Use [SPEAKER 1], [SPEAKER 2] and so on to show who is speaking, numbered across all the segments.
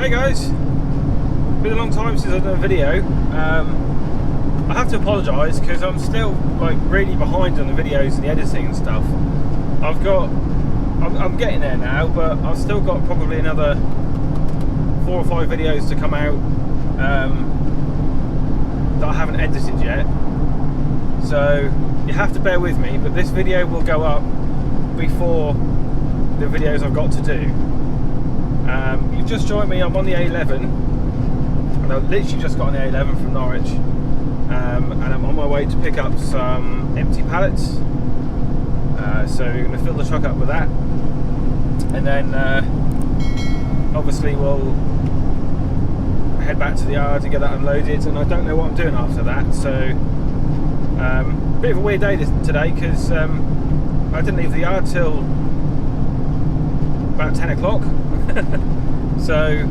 [SPEAKER 1] Hey guys, been a long time since I've done a video. I have to apologise because I'm still like really behind on the videos and the editing and stuff. I'm getting there now, but I've still got probably another 4 or 5 videos to come out that I haven't edited yet. So you have to bear with me, but this video will go up before the videos I've got to do. You've just joined me. I'm on the A11, and I've literally just got on the A11 from Norwich, and I'm on my way to pick up some empty pallets. So we're going to fill the truck up with that, and then obviously we'll head back to the yard to get that unloaded. And I don't know what I'm doing after that, so bit of a weird day today because I didn't leave the yard till about 10 o'clock. So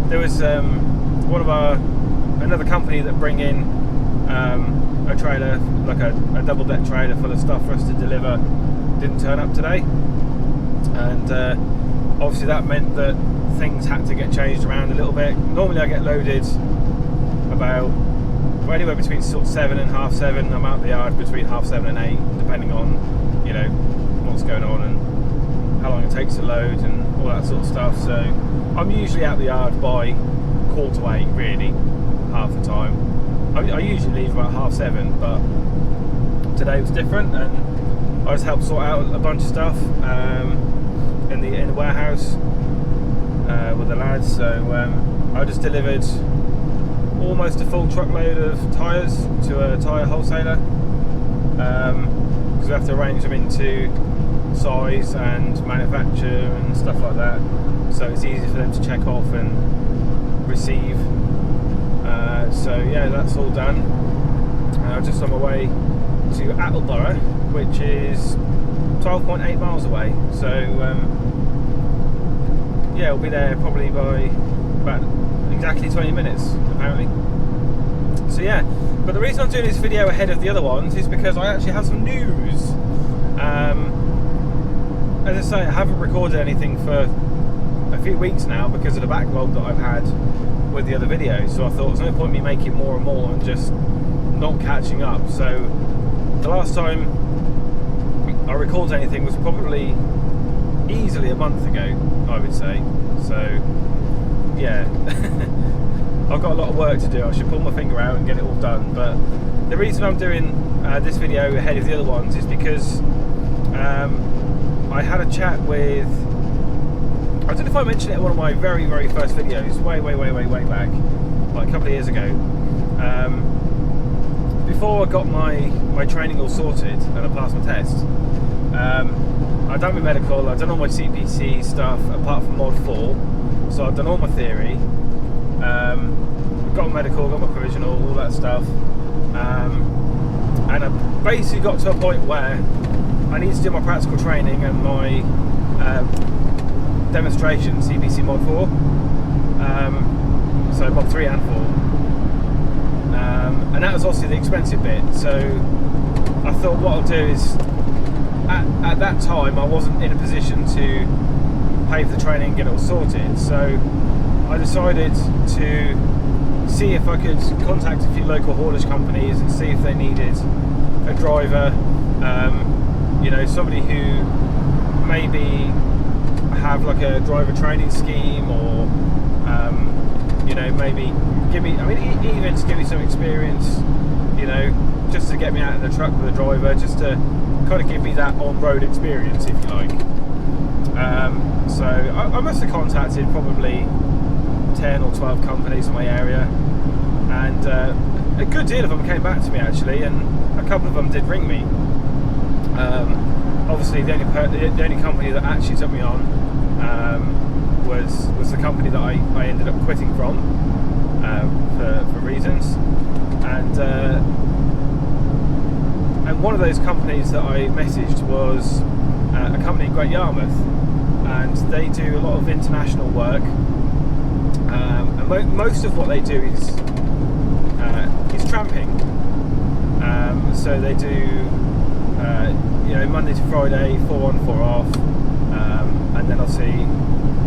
[SPEAKER 1] there was another company that bring in a trailer, like a double deck trailer full of stuff for us to deliver, didn't turn up today, and obviously that meant that things had to get changed around a little bit. Normally I get loaded about anywhere between sort of 7 and half 7. I'm out the yard between half 7 and 8, depending on what's going on and how long it takes to load and all that sort of stuff. So I'm usually out the yard by 7:15, really, half the time. I usually leave about half 7, but today was different, and I just helped sort out a bunch of stuff in the warehouse with the lads. So I just delivered almost a full truckload of tyres to a tyre wholesaler, because we have to arrange them into size and manufacture and stuff like that, so it's easy for them to check off and receive. So yeah, that's all done. Just on my way to Attleborough, which is 12.8 miles away, so yeah, we'll be there probably by about exactly 20 minutes apparently. So yeah, but the reason I'm doing this video ahead of the other ones is because I actually have some news. As I say, I haven't recorded anything for a few weeks now because of the backlog that I've had with the other videos, so I thought there's no point in me making more and more and just not catching up. So the last time I recorded anything was probably easily a month ago, I would say. So yeah, I've got a lot of work to do. I should pull my finger out and get it all done, but the reason I'm doing this video ahead of the other ones is because I had a chat with, I don't know if I mentioned it in one of my very first videos, way back, like a couple of years ago, before I got my training all sorted and I passed my test. I'd done my medical, I'd done all my CPC stuff apart from mod 4, so I'd done all my theory, got my medical, got my provisional, all that stuff, and I basically got to a point where I need to do my practical training and my demonstration, CPC mod 4, so mod 3 and 4, and that was obviously the expensive bit. So I thought what I'll do is, at that time I wasn't in a position to pay for the training and get it all sorted, so I decided to see if I could contact a few local haulage companies and see if they needed a driver, somebody who maybe have like a driver training scheme, or maybe give me, even to give me some experience, just to get me out in the truck with a driver, just to kind of give me that on-road experience, if you like. So I must have contacted probably 10 or 12 companies in my area, and a good deal of them came back to me actually, and a couple of them did ring me. Obviously the only company that actually took me on was the company that I ended up quitting from for reasons, and one of those companies that I messaged was a company in Great Yarmouth, and they do a lot of international work, and most of what they do is tramping. So they do Monday to Friday, 4 on 4 off, and then obviously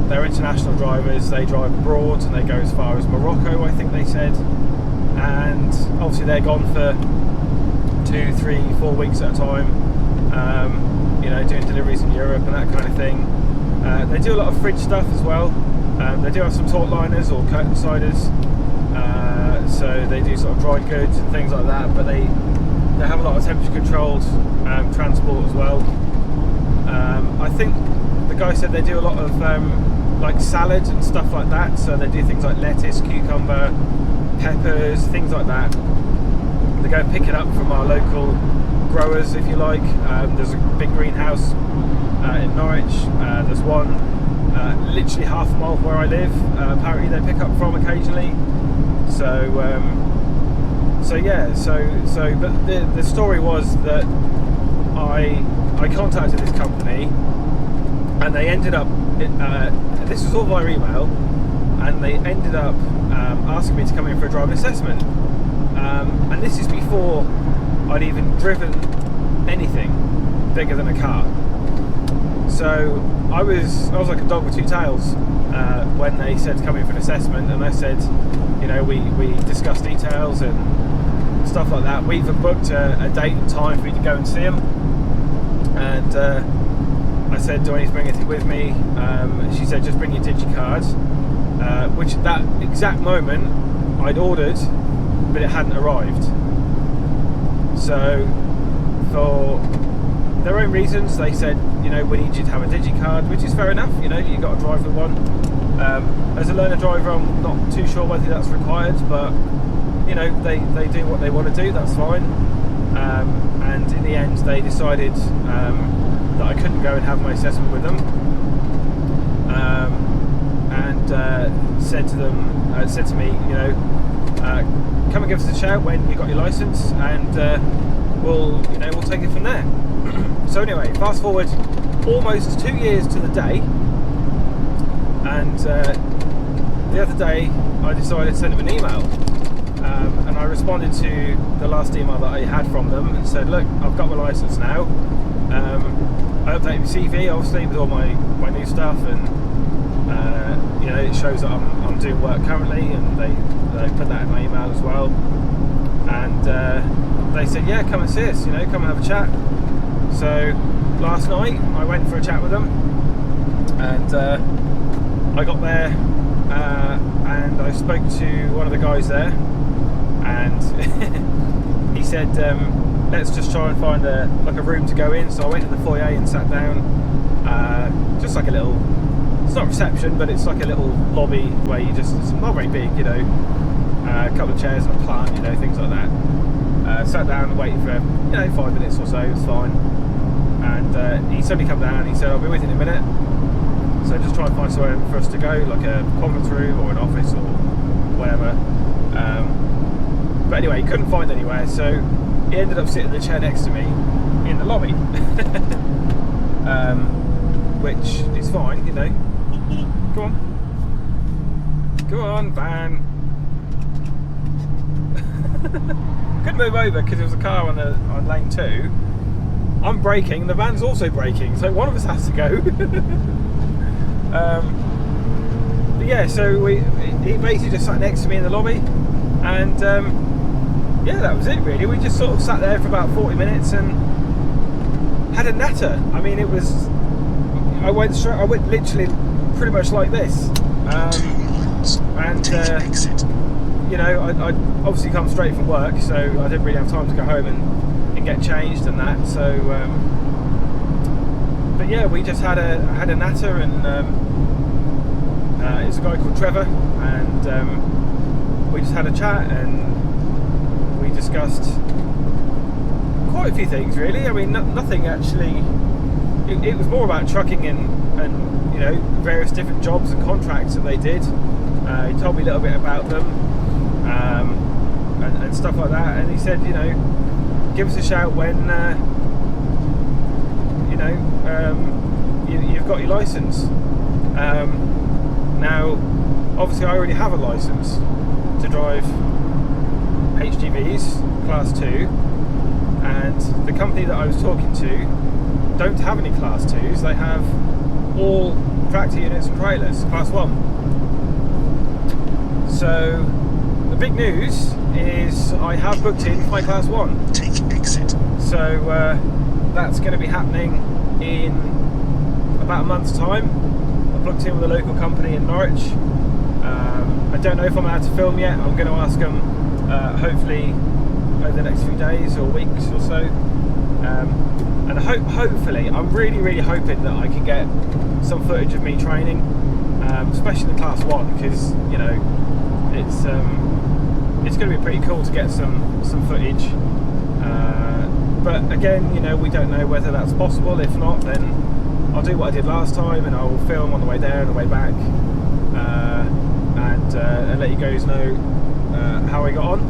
[SPEAKER 1] they're international drivers. They drive abroad and they go as far as Morocco, I think they said. And obviously they're gone for 2, 3, 4 weeks at a time, you know, doing deliveries in Europe and that kind of thing. They do a lot of fridge stuff as well. They do have some taut liners or curtain siders, so they do sort of dry goods and things like that, but they have a lot of temperature controlled transport as well. I think the guy said they do a lot of like salads and stuff like that, so they do things like lettuce, cucumber, peppers, things like that. They go and pick it up from our local growers, if you like. There's a big greenhouse in Norwich. There's one literally half a mile from where I live. Apparently they pick up from occasionally. So but the story was that I contacted this company, and they ended up this was all via email, and they ended up asking me to come in for a driving assessment, and this is before I'd even driven anything bigger than a car. So I was like a dog with two tails when they said to come in for an assessment, and I said, you know, we discussed details and stuff like that. We even booked a date and time for me to go and see them, and I said, do I need to bring anything with me? She said, just bring your digicard, which at that exact moment I'd ordered, but it hadn't arrived. So for their own reasons, they said, you know, we need you to have a digicard, which is fair enough. You know, you've got to drive with one. As a learner driver, I'm not too sure whether that's required, but you know, they do what they want to do. That's fine. And in the end, they decided that I couldn't go and have my assessment with them, and said to me, you know, come and give us a shout when you got your license, and we'll take it from there. So anyway, fast forward almost 2 years to the day, and the other day I decided to send them an email, and I responded to the last email that I had from them and said, look, I've got my license now. I updated my CV obviously with all my new stuff, and you know, it shows that I'm doing work currently, and they put that in my email as well. And they said, yeah, come and see us, you know, come and have a chat. So last night I went for a chat with them, and I got there, and I spoke to one of the guys there, and he said, let's just try and find a room to go in. So I went to the foyer and sat down, just like a little, it's not reception, but it's like a little lobby where you just, it's not very big, you know, a couple of chairs and a plant, you know, things like that. Sat down and waited for, you know, 5 minutes or so, it was fine. And he suddenly come down and he said, I'll be with you in a minute. So just try and find somewhere for us to go, like a conference room or an office or whatever. But anyway, he couldn't find anywhere, so he ended up sitting in the chair next to me in the lobby. Which is fine, you know. Go on. Go on, van. Couldn't move over because there was a car on lane 2. I'm braking, the van's also braking, so one of us has to go. But yeah, so he basically just sat next to me in the lobby, and yeah, that was it really. We just sort of sat there for about 40 minutes and had a natter. I mean, it was, I went literally pretty much like this, and you know, I obviously come straight from work, so I didn't really have time to go home and get changed and that. So, but yeah, we just had a natter, and it's a guy called Trevor, and we just had a chat, and we discussed quite a few things really. I mean, nothing actually. It was more about trucking and you know, various different jobs and contracts that they did. He told me a little bit about them, and stuff like that. And he said, you know, give us a shout when you know, you've got your license. Now, obviously, I already have a license to drive HGVs Class 2, and the company that I was talking to don't have any Class 2s. They have all tractor units and trailers, class 1. So the big news is I have booked in for my class 1.
[SPEAKER 2] Take exit.
[SPEAKER 1] So that's going to be happening in about a month's time. I booked in with a local company in Norwich. I don't know if I'm allowed to film yet. I'm going to ask them hopefully over the next few days or weeks or so. And hopefully, I'm really hoping that I can get some footage of me training, especially in class 1, because you know it's going to be pretty cool to get some footage. But again, you know, we don't know whether that's possible. If not, then I'll do what I did last time, and I will film on the way there and the way back, and let you guys know how I got on.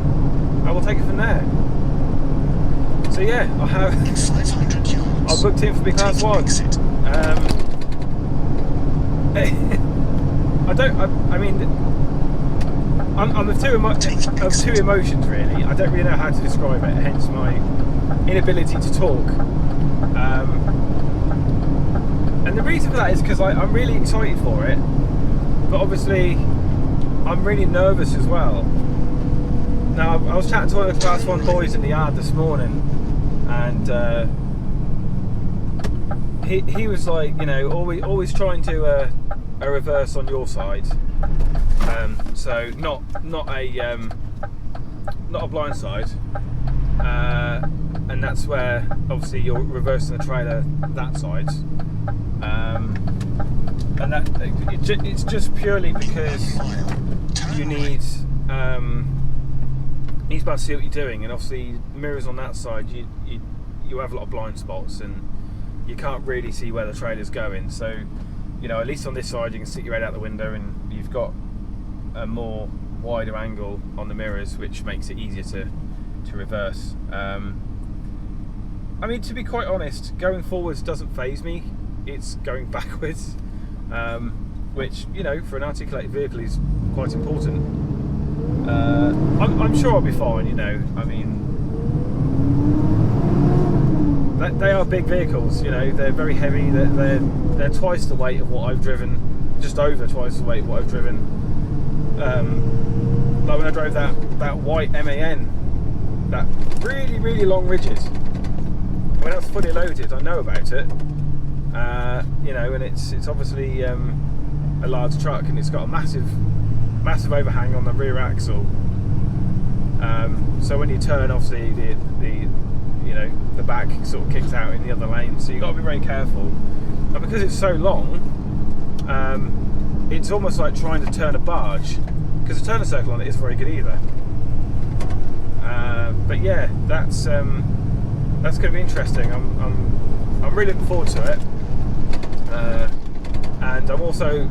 [SPEAKER 1] I will take it from there. So yeah, I have.
[SPEAKER 2] 500 yards.
[SPEAKER 1] I booked in for my class 1. I mean, I'm of two emotions really. I don't really know how to describe it, hence my inability to talk. And the reason for that is because I'm really excited for it, but obviously I'm really nervous as well. Now, I was chatting to one of the class 1 boys in the yard this morning, and he was like, you know, always trying to a reverse on your side, so not a blind side, and that's where obviously you're reversing the trailer that side, and that it's just purely because you need he's about to see what you're doing, and obviously mirrors on that side, you have a lot of blind spots and you can't really see where the trailer's going. So, you know, at least on this side you can stick your head out the window and you've got a more wider angle on the mirrors, which makes it easier to reverse. I mean, to be quite honest, going forwards doesn't faze me. It's going backwards, which, you know, for an articulated vehicle is quite important. I'm sure I'll be fine, you know. I mean, they are big vehicles, you know. They're very heavy. They're twice the weight of what I've driven, just over twice the weight of what I've driven. Like when I drove that white MAN, that really long ridges. When that's fully loaded, I know about it. You know, and it's obviously a large truck, and it's got a massive overhang on the rear axle. So when you turn, obviously the back sort of kicks out in the other lane, so you've got to be very careful. And because it's so long, it's almost like trying to turn a barge, because the turner circle on it isn't very good either. But yeah, that's going to be interesting. I'm really looking forward to it, and I'm also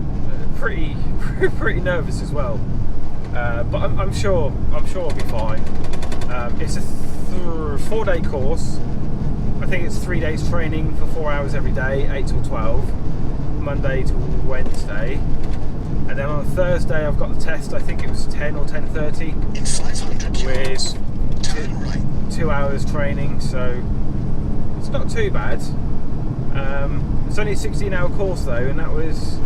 [SPEAKER 1] pretty nervous as well. But I'm sure I'll be fine. It's a 4-day course. I think it's 3 days training for 4 hours every day, 8 till 12, Monday to Wednesday. And then on a Thursday I've got the test. I think it was 10 or 10:30
[SPEAKER 2] In 500 yards, turn right.
[SPEAKER 1] 2 hours training, so it's not too bad. It's only a 16-hour course though, and that was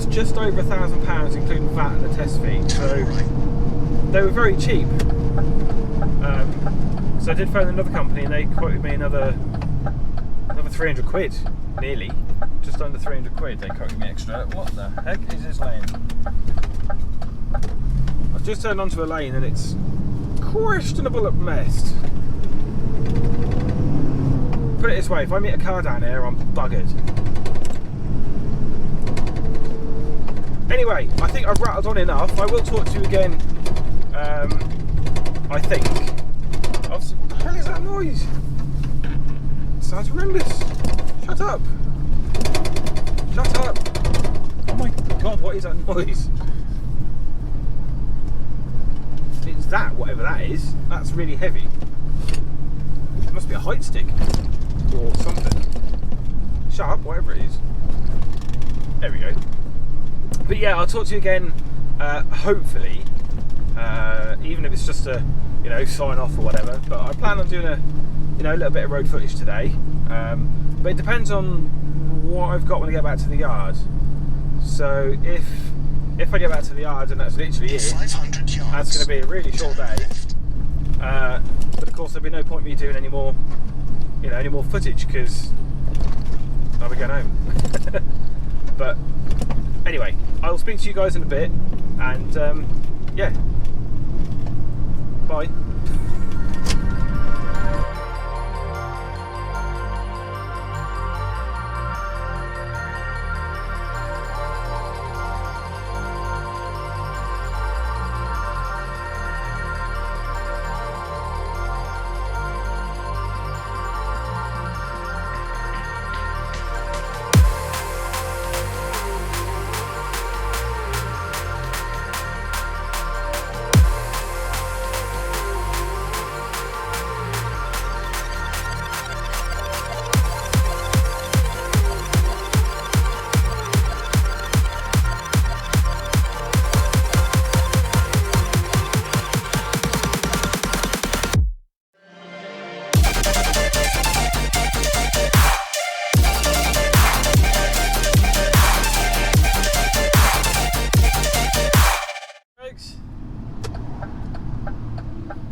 [SPEAKER 1] just over £1,000, including VAT and the test fee. So they were very cheap. So I did phone another company, and they quoted me another 300 quid, nearly, just under 300 quid. They quoted me extra. What the heck is this lane? I've just turned onto a lane, and it's questionable at best. Put it this way: if I meet a car down here, I'm buggered. Anyway, I think I've rattled on enough. I will talk to you again, I think. What the hell is that noise? It sounds horrendous. Shut up. Shut up. Oh my god, what is that noise? It's that, whatever that is. That's really heavy. It must be a height stick or something. Shut up, whatever it is. There we go. But yeah, I'll talk to you again, hopefully, even if it's just a, sign off or whatever. But I plan on doing a little bit of road footage today. But it depends on what I've got when I get back to the yard. So if I get back to the yard and that's literally it,
[SPEAKER 2] 500 yards.
[SPEAKER 1] that's going to be a really short day. But of course there'll be no point me doing any more footage because I'll be going home. But anyway, I'll speak to you guys in a bit, and yeah, bye.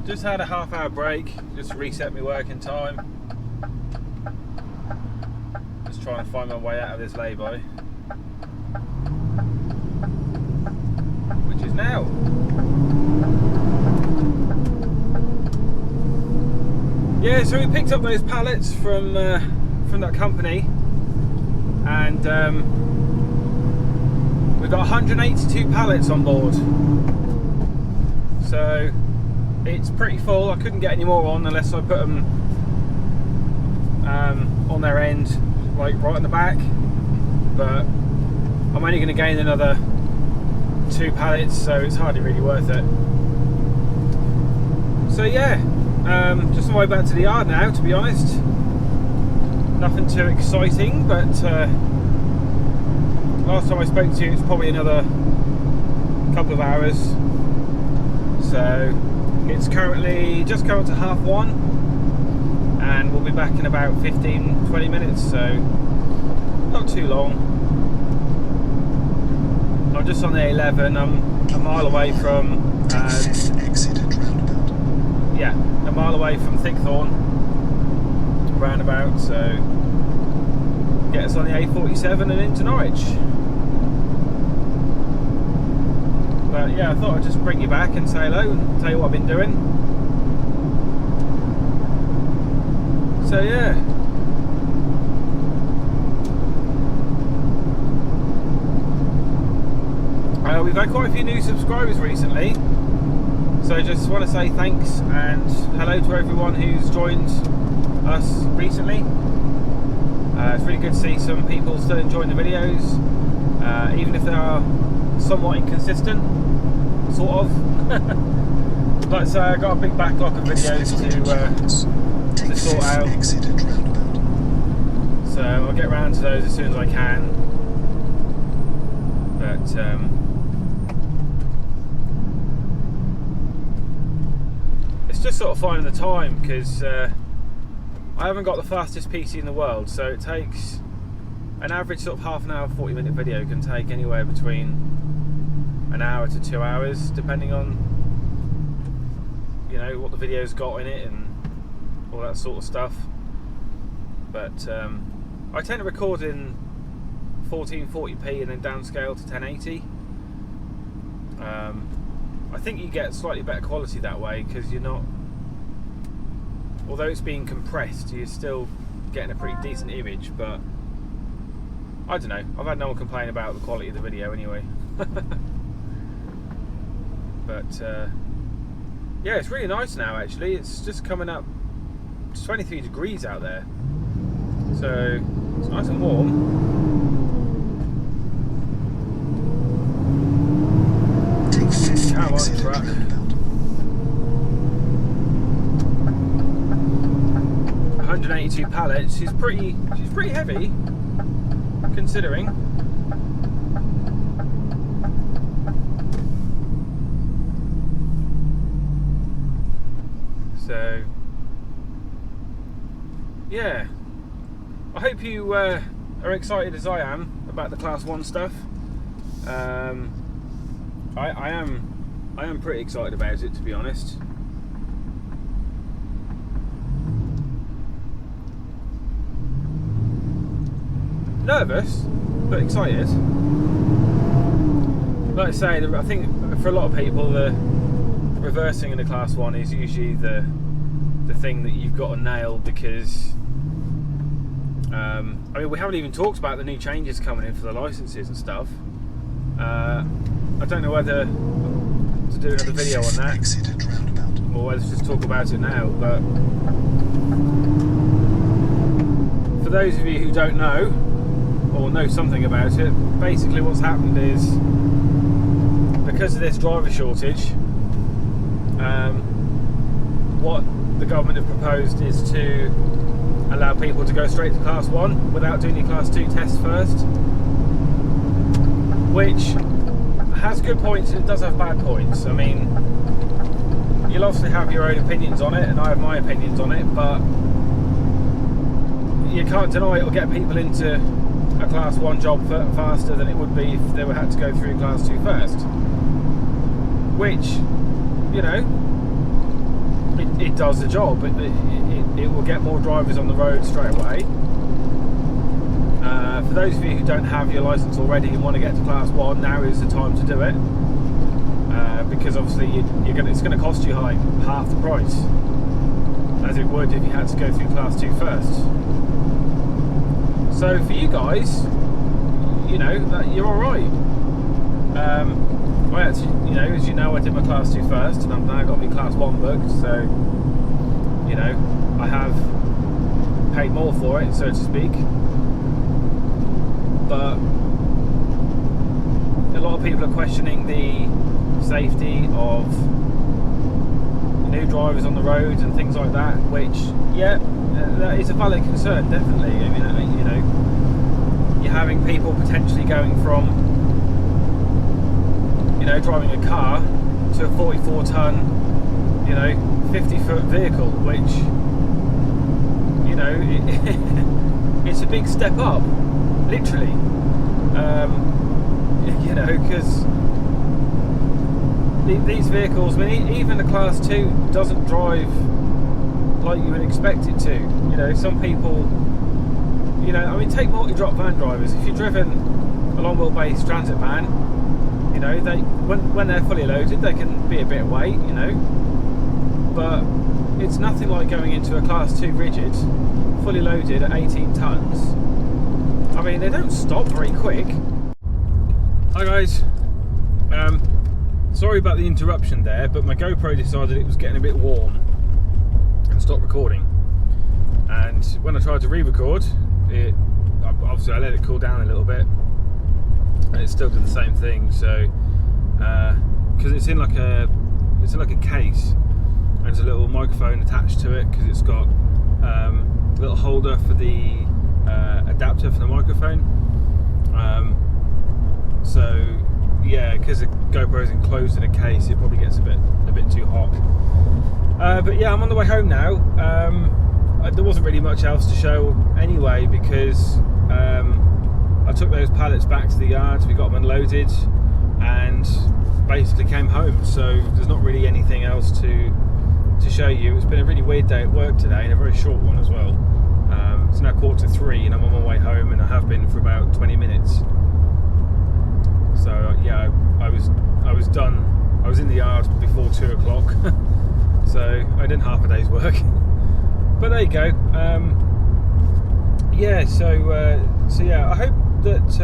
[SPEAKER 1] Just had a half-hour break, just reset my working time. Just trying to find my way out of this lay-by, which is now. Yeah, so we picked up those pallets from that company, and we've got 182 pallets on board. So it's pretty full. I couldn't get any more on unless I put them on their end, like right in the back. But I'm only going to gain another 2 pallets, so it's hardly really worth it. So yeah, just on my way back to the yard now, to be honest. Nothing too exciting, but last time I spoke to you, it's probably another couple of hours. So it's currently just coming to 1:30, and we'll be back in about 15-20 minutes, so not too long. I'm just on the A11. I'm a mile away from
[SPEAKER 2] exit at roundabout.
[SPEAKER 1] yeah, a mile away from Thickthorn roundabout, so get us on the A47 and into Norwich. But yeah, I thought I'd just bring you back and say hello and tell you what I've been doing. So yeah. We've had quite a few new subscribers recently. So I just want to say thanks and hello to everyone who's joined us recently. It's really good to see some people still enjoying the videos, even if they are somewhat inconsistent, sort of. Like I say, I got a big backlog of videos to sort out, so I'll get around to those as soon as I can. But it's just sort of finding the time, because I haven't got the fastest PC in the world, so it takes an average sort of half an hour, 40-minute video can take anywhere between an hour to 2 hours, depending on, you know, what the video's got in it and all that sort of stuff. But I tend to record in 1440p and then downscale to 1080. I think you get slightly better quality that way, because you're not, although it's being compressed, you're still getting a pretty decent image. But I don't know, I've had no one complain about the quality of the video anyway. But yeah, it's really nice now actually. It's just coming up, it's 23 degrees out there, so it's nice and warm. Come on, truck. 182 pallets. She's pretty heavy, considering. So yeah, I hope you are excited as I am about the Class 1 stuff. I am pretty excited about it, to be honest. Nervous, but excited. Like I say, I think for a lot of people, the reversing in a Class 1 is usually the thing that you've got to nail, because I mean, we haven't even talked about the new changes coming in for the licenses and stuff. I don't know whether to do another video on that or whether to just talk about it now, but for those of you who don't know or know something about it, basically what's happened is, because of this driver shortage, what the government have proposed is to allow people to go straight to Class 1 without doing your Class 2 test first, which has good points and it does have bad points. I mean, you'll obviously have your own opinions on it, and I have my opinions on it, but you can't deny it will get people into a Class 1 job faster than it would be if they had to go through Class 2 first, which, you know, it does the job. It will get more drivers on the road straight away. For those of you who don't have your licence already and want to get to Class 1, now is the time to do it, because obviously it's going to cost you like half the price as it would if you had to go through Class 2 first. So for you guys, you know, that you're alright. I actually, you know, as you know, I did my Class 2 first, and I've now got my Class 1 booked, so, you know, I have paid more for it, so to speak. But a lot of people are questioning the safety of new drivers on the roads and things like that, which, yeah, that is a valid concern, definitely. I mean, you know, you're having people potentially going from, you know, driving a car to a 44-ton, you know, 50-foot vehicle, which, you know, it's a big step up, literally. You know, because these vehicles, I mean, even a Class 2 doesn't drive like you would expect it to. You know, some people, you know, I mean, take multi-drop van drivers. If you've driven a long wheelbase transit van, you know, they when they're fully loaded, they can be a bit of weight, you know, but it's nothing like going into a Class 2 rigid, fully loaded at 18 tons. I mean, they don't stop very quick. Hi guys, sorry about the interruption there, but my GoPro decided it was getting a bit warm and stopped recording. And when I tried to re-record, obviously I let it cool down a little bit, and it still did the same thing. So, because it's in like a case, and there's a little microphone attached to it, because it's got a little holder for the adapter for the microphone. So yeah, because the GoPro is enclosed in a case, it probably gets a bit too hot. But yeah, I'm on the way home now. There wasn't really much else to show anyway, because I took those pallets back to the yard, we got them unloaded, and basically came home. So there's not really anything else to show you. It's been a really weird day at work today, and a very short one as well. It's now 2:45 and I'm on my way home, and I have been for about 20 minutes. So yeah, I was done. I was in the yard before 2 o'clock, so I did half a day's work. But there you go. Yeah, so yeah, I hope that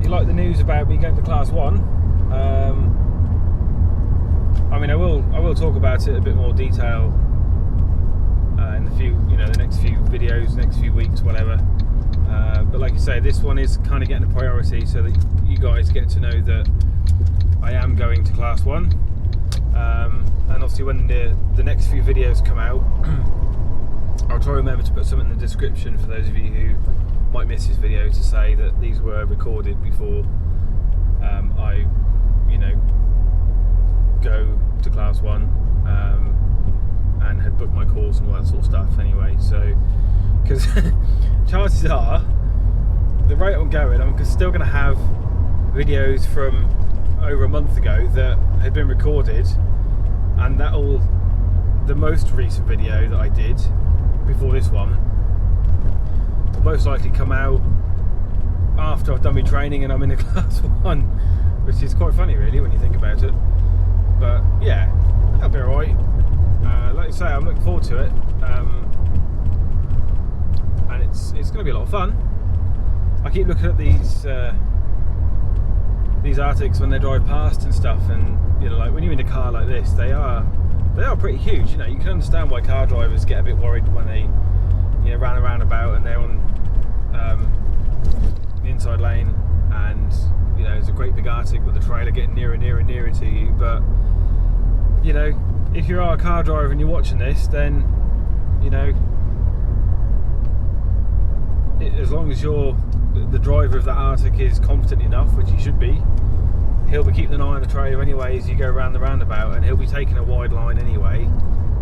[SPEAKER 1] you like the news about me going to Class 1. I mean, I will talk about it in a bit more detail in the next few videos, next few weeks, whatever. But like I say, this one is kind of getting a priority, so that you guys get to know that I am going to Class 1. And obviously when the next few videos come out, I'll try to remember to put something in the description for those of you who might miss this video, to say that these were recorded before I, you know, go to Class 1, and had booked my course and all that sort of stuff anyway. So because chances are the rate I'm going, I'm still going to have videos from over a month ago that had been recorded, and the most recent video that I did before this one will most likely come out after I've done my training and I'm in a class 1, which is quite funny really when you think about it. But yeah, that'll be alright. Like I say, I'm looking forward to it, and it's going to be a lot of fun. I keep looking at these Artics when they drive past and stuff, and you know, like when you're in a car like this, they are pretty huge. You know, you can understand why car drivers get a bit worried when they, you know, round and roundabout and they're on the inside lane, and you know, there's a great big Artic with a trailer getting nearer and nearer and nearer to you. But you know, if you are a car driver and you're watching this, then you know, as long as the driver of that Artic is competent enough, which he should be, he'll be keeping an eye on the trailer anyway as you go around the roundabout, and he'll be taking a wide line anyway,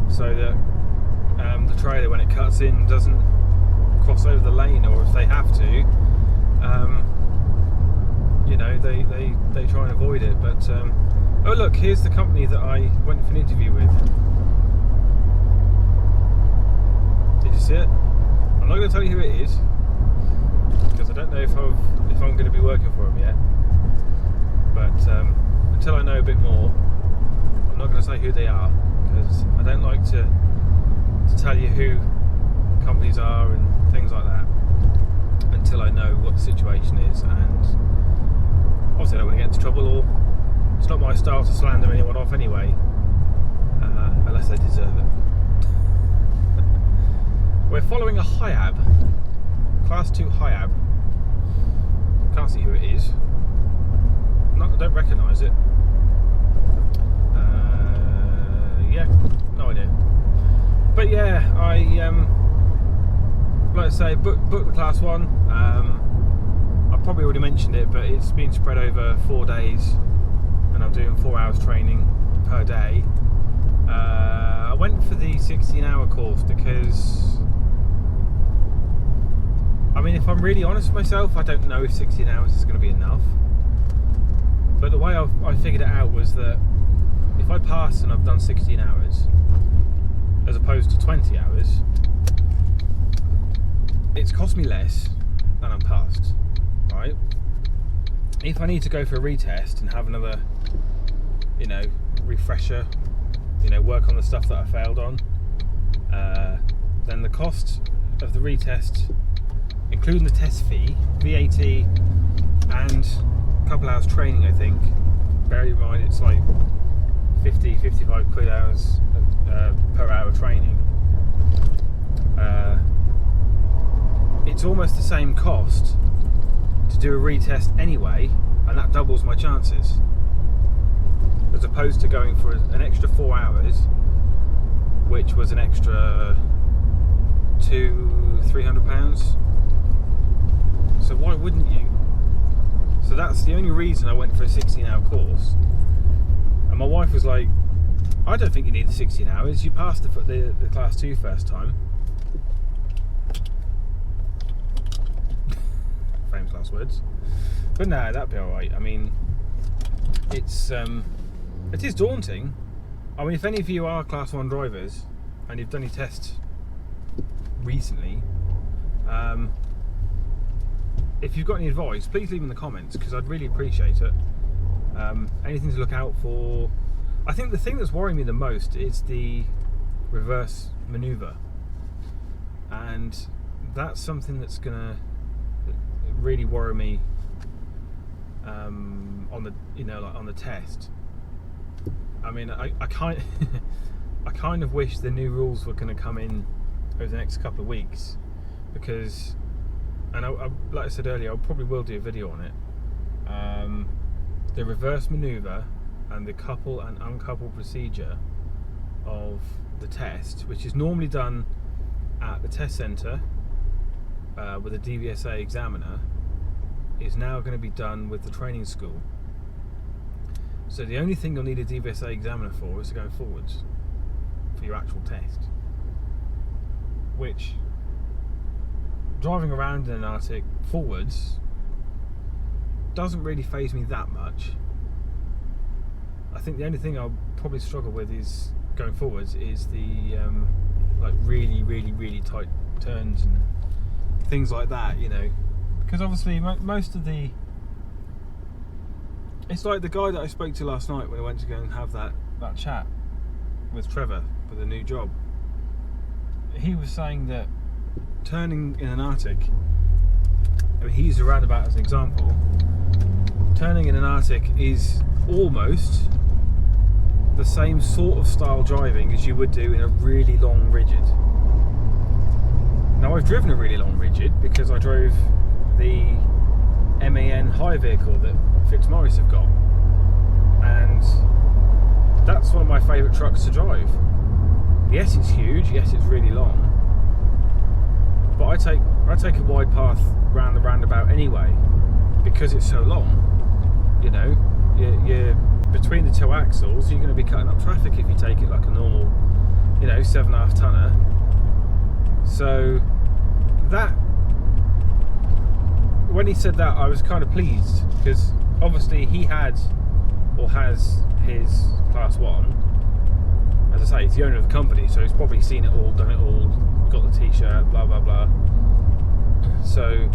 [SPEAKER 1] so that the trailer, when it cuts in, doesn't cross over the lane, or if they have to, you know, they try and avoid it. But oh look, here's the company that I went for an interview with. Did you see it? I'm not going to tell you who it is, because I don't know if I'm going to be working for them yet. But until I know a bit more, I'm not going to say who they are, because I don't like to tell you who companies are and things like that until I know what the situation is. And obviously I don't want to get into trouble, or it's not my style to slander anyone off anyway, unless they deserve it. We're following a HIAB, Class 2 HIAB. Can't see who it is. I don't recognise it. Yeah, no idea. But yeah, I like I say, booked the Class 1. I've probably already mentioned it, but it's been spread over 4 days, and I'm doing 4 hours training per day. I went for the 16-hour course because, I mean, if I'm really honest with myself, I don't know if 16 hours is going to be enough. But the way I figured it out was that if I pass and I've done 16 hours, as opposed to 20 hours, it's cost me less than I'm passed, right? If I need to go for a retest and have another, you know, refresher, you know, work on the stuff that I failed on, then the cost of the retest, including the test fee, VAT, and a couple hours training, I think, bear in mind it's like 50-55 quid hours per hour training, it's almost the same cost to do a retest anyway, and that doubles my chances, as opposed to going for an extra 4 hours, which was an extra £200-300. So why wouldn't you? So that's the only reason I went for a 16-hour course. And my wife was like, I don't think you need the 16 hours. You passed the Class 2 first time. Famous last words. But no, that'd be alright. I mean, it is daunting. I mean, if any of you are Class 1 drivers and you've done your test recently, if you've got any advice, please leave in the comments, because I'd really appreciate it. Anything to look out for. I think the thing that's worrying me the most is the reverse manoeuvre, and that's something that's gonna really worry me on the, you know, like on the test. I mean, I kind of wish the new rules were going to come in over the next couple of weeks, because, and I, like I said earlier, I probably will do a video on it. The reverse manoeuvre and the couple and uncouple procedure of the test, which is normally done at the test centre with a DVSA examiner, is now going to be done with the training school. So the only thing you'll need a DVSA examiner for is to go forwards for your actual test, which driving around in an Artic forwards doesn't really faze me that much. I think the only thing I'll probably struggle with is going forwards is the like really tight turns and things like that, you know, because obviously most of the, it's like the guy that I spoke to last night when I went to go and have that chat with Trevor for the new job. He was saying that turning in an Artic, I mean, he used a roundabout as an example. Turning in an Artic is almost the same sort of style driving as you would do in a really long rigid. Now, I've driven a really long rigid because I drove the MAN hire vehicle that Fitzmaurice have got, and that's one of my favourite trucks to drive. Yes, it's huge, yes, it's really long, but I take a wide path round the roundabout anyway because it's so long. You know, you're between the two axles, you're going to be cutting up traffic if you take it like a normal, you know, 7.5 tonner. So that, when he said that, I was kind of pleased because obviously he had or has his class 1. As I say, he's the owner of the company, so he's probably seen it all, done it all, got the t-shirt, blah blah blah. So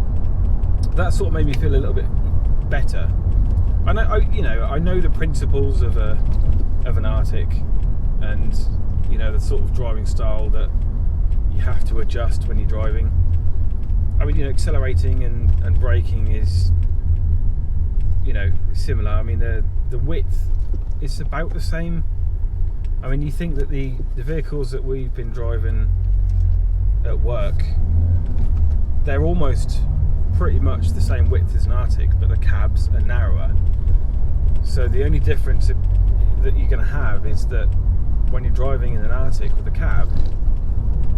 [SPEAKER 1] that sort of made me feel a little bit better. I know the principles of an Artic, and you know the sort of driving style that you have to adjust when you're driving. I mean, you know, accelerating and braking is, you know, similar. I mean, the width is about the same. I mean, you think that the vehicles that we've been driving at work, they're almost pretty much the same width as an Artic, but the cabs are narrower. So the only difference that you're going to have is that when you're driving in an Artic with a cab,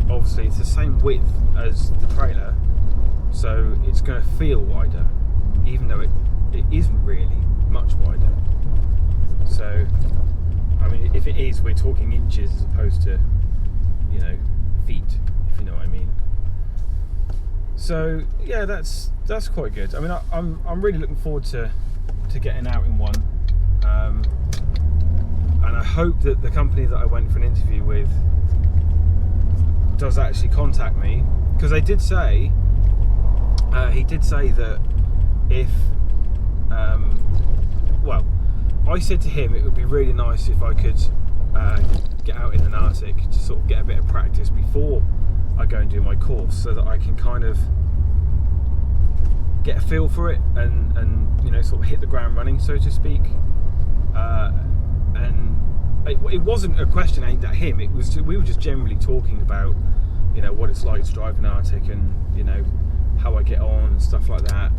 [SPEAKER 1] obviously it's the same width as the trailer, so it's going to feel wider, even though it isn't really much wider. So, I mean, if it is, we're talking inches as opposed to, you know, feet, if you know what I mean. So yeah, that's quite good. I mean, I'm really looking forward to getting out in one, and I hope that the company that I went for an interview with does actually contact me, because they did say he did say that if well, I said to him it would be really nice if I could get out in an Artic to sort of get a bit of practice before I go and do my course, so that I can kind of get a feel for it and you know, sort of hit the ground running, so to speak. And it wasn't a question aimed at him. It was, we were just generally talking about, you know, what it's like to drive an Artic and, you know, how I get on and stuff like that.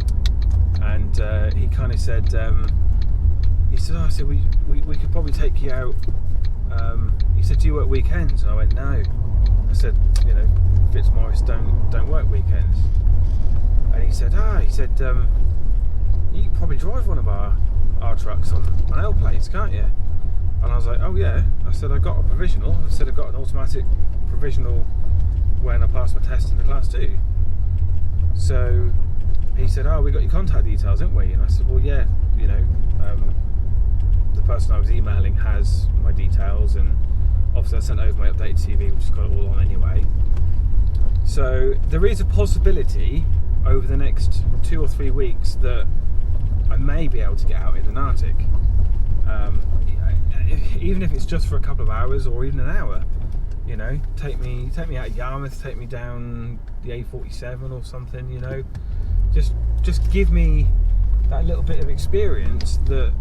[SPEAKER 1] And he kind of said, he said, oh, I said, we could probably take you out. He said, do you work weekends? And I went, no. I said, you know, Fitzmaurice don't work weekends. And he said, you can probably drive one of our trucks on L plates, can't you? And I was like, oh yeah. I said, I got a provisional. I said, I got an automatic provisional when I passed my test in the class 2. So he said, oh, we got your contact details, didn't we? And I said, well, yeah, you know, the person I was emailing has my details, and obviously I sent over my updated CV, which has got it all on anyway. So there is a possibility over the next 2 or 3 weeks that I may be able to get out in an Artic, even if it's just for a couple of hours or even an hour. You know, take me out of Yarmouth, take me down the A47 or something. You know, just give me that little bit of experience that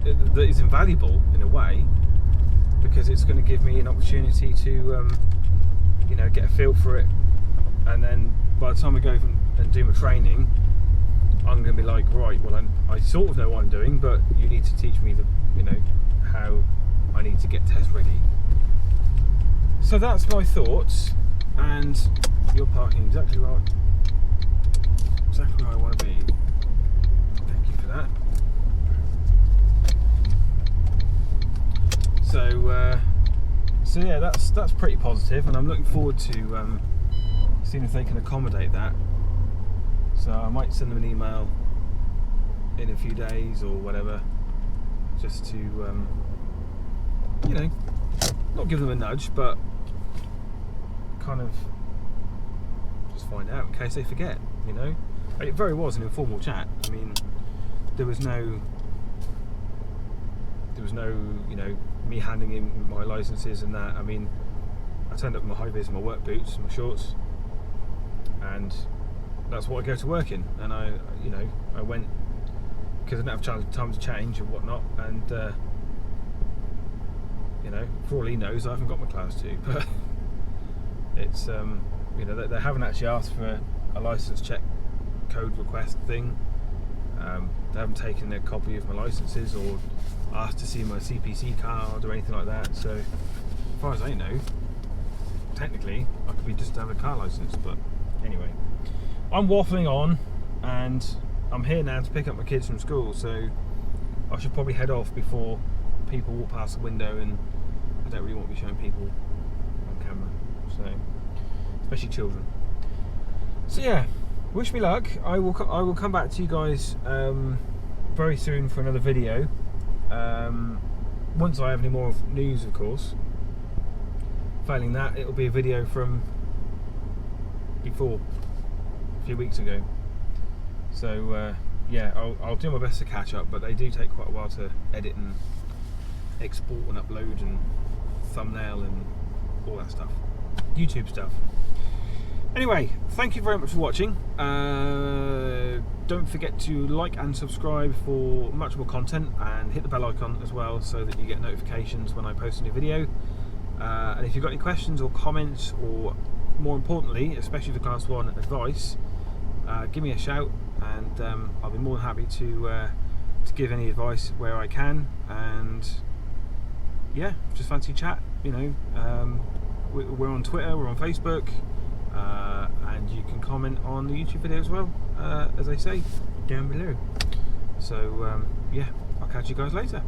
[SPEAKER 1] that is invaluable in a way, because it's going to give me an opportunity to you know, get a feel for it, and then by the time I go and do my training, I'm going to be like, right, well, I sort of know what I'm doing, but you need to teach me you know, how I need to get test ready. So that's my thoughts, and you're parking exactly where I want to be. Thank you for that. So yeah, that's pretty positive, and I'm looking forward to seeing if they can accommodate that. So I might send them an email in a few days or whatever, just to you know, not give them a nudge, but kind of just find out in case they forget, you know. It very was an informal chat. I mean, there was no, you know, me handing in my licenses and that. I mean, I turned up in my high vis, my work boots, my shorts, and that's what I go to work in. And I went because I didn't have time to change and whatnot. And you know, for all he knows, I haven't got my class 2. But it's you know, they haven't actually asked for a license check code request thing. They haven't taken a copy of my licenses or asked to see my CPC card or anything like that. So as far as I know, technically I could be just to have a car license. But anyway, I'm waffling on, and I'm here now to pick up my kids from school, so I should probably head off before people walk past the window, and I don't really want to be showing people on camera, so especially children. So yeah, wish me luck. I will come back to you guys very soon for another video, once I have any more news, of course. Failing that, it'll be a video from before, a few weeks ago. So yeah, I'll do my best to catch up, but they do take quite a while to edit and export and upload and thumbnail and all that stuff, YouTube stuff. Anyway, thank you very much for watching. Don't forget to like and subscribe for much more content, and hit the bell icon as well so that you get notifications when I post a new video. And if you've got any questions or comments, or more importantly, especially for Class 1 advice, give me a shout, and I'll be more than happy to give any advice where I can. And yeah, just fancy chat, you know. We're on Twitter, we're on Facebook, and you can comment on the YouTube video as well, as I say, down below. So yeah, I'll catch you guys later.